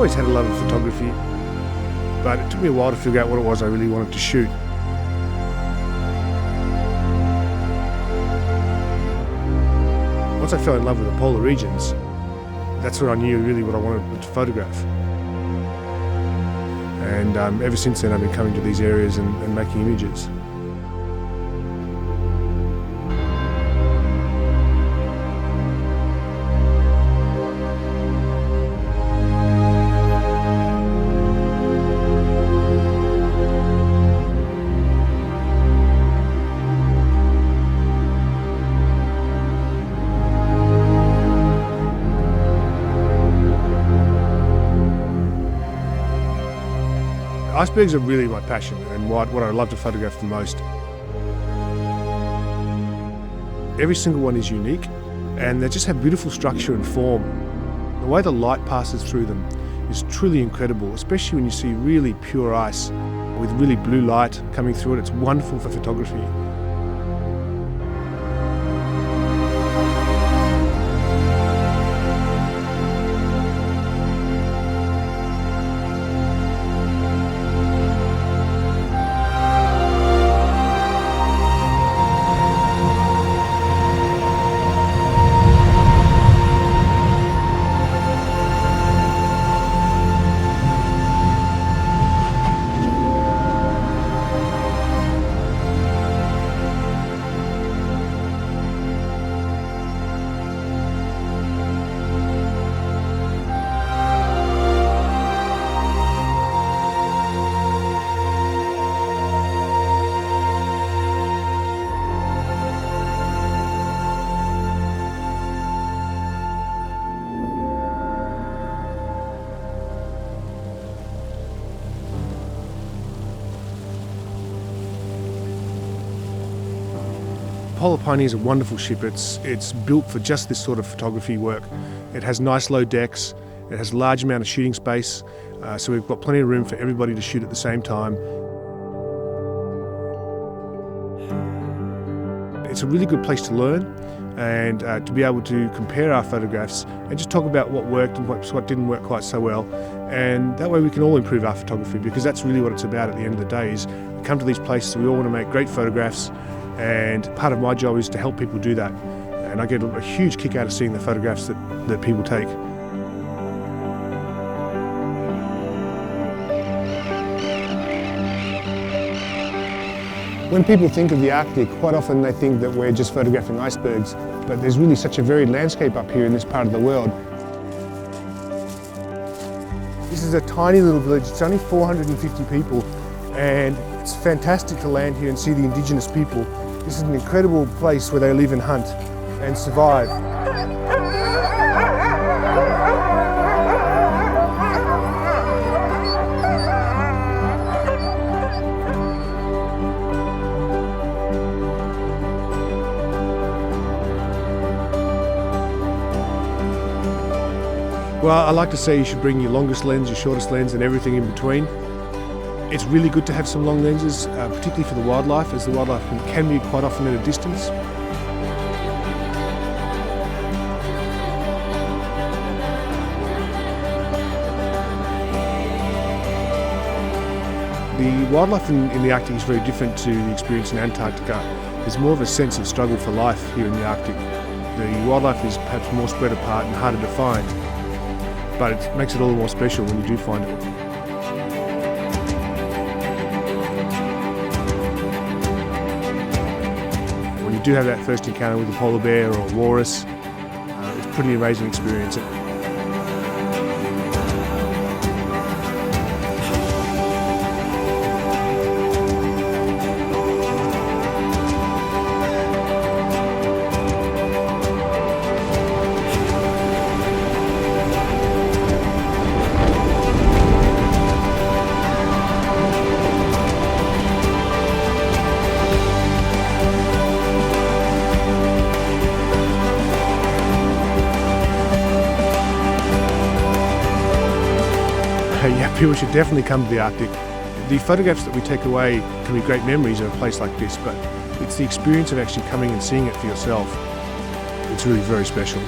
always had a love of photography, but it took me a while to figure out what it was I really wanted to shoot. Once I fell in love with the polar regions, that's when I knew really what I wanted to photograph. And ever since then I've been coming to these areas and making images. Icebergs are really my passion and what I love to photograph the most. Every single one is unique and they just have beautiful structure and form. The way the light passes through them is truly incredible, especially when you see really pure ice with really blue light coming through it. It's wonderful for photography. Polar Pioneer is a wonderful ship. It's built for just this sort of photography work. It has nice low decks, it has a large amount of shooting space, so we've got plenty of room for everybody to shoot at the same time. It's a really good place to learn and to be able to compare our photographs and just talk about what worked and what didn't work quite so well. And that way we can all improve our photography, because that's really what it's about at the end of the day, is we come to these places, we all want to make great photographs, and part of my job is to help people do that. And I get a huge kick out of seeing the photographs that people take. When people think of the Arctic, quite often they think that we're just photographing icebergs, but there's really such a varied landscape up here in this part of the world. This is a tiny little village. It's only 450 people, and it's fantastic to land here and see the indigenous people. This is an incredible place where they live and hunt and survive. Well, I like to say you should bring your longest lens, your shortest lens, and everything in between. It's really good to have some long lenses, particularly for the wildlife, as the wildlife can be quite often at a distance. The wildlife in the Arctic is very different to the experience in Antarctica. There's more of a sense of struggle for life here in the Arctic. The wildlife is perhaps more spread apart and harder to find, but it makes it all the more special when you do find it. When you do have that first encounter with a polar bear or a walrus, it's a pretty amazing experience. Yeah, people should definitely come to the Arctic. The photographs that we take away can be great memories of a place like this, but it's the experience of actually coming and seeing it for yourself. It's really very special.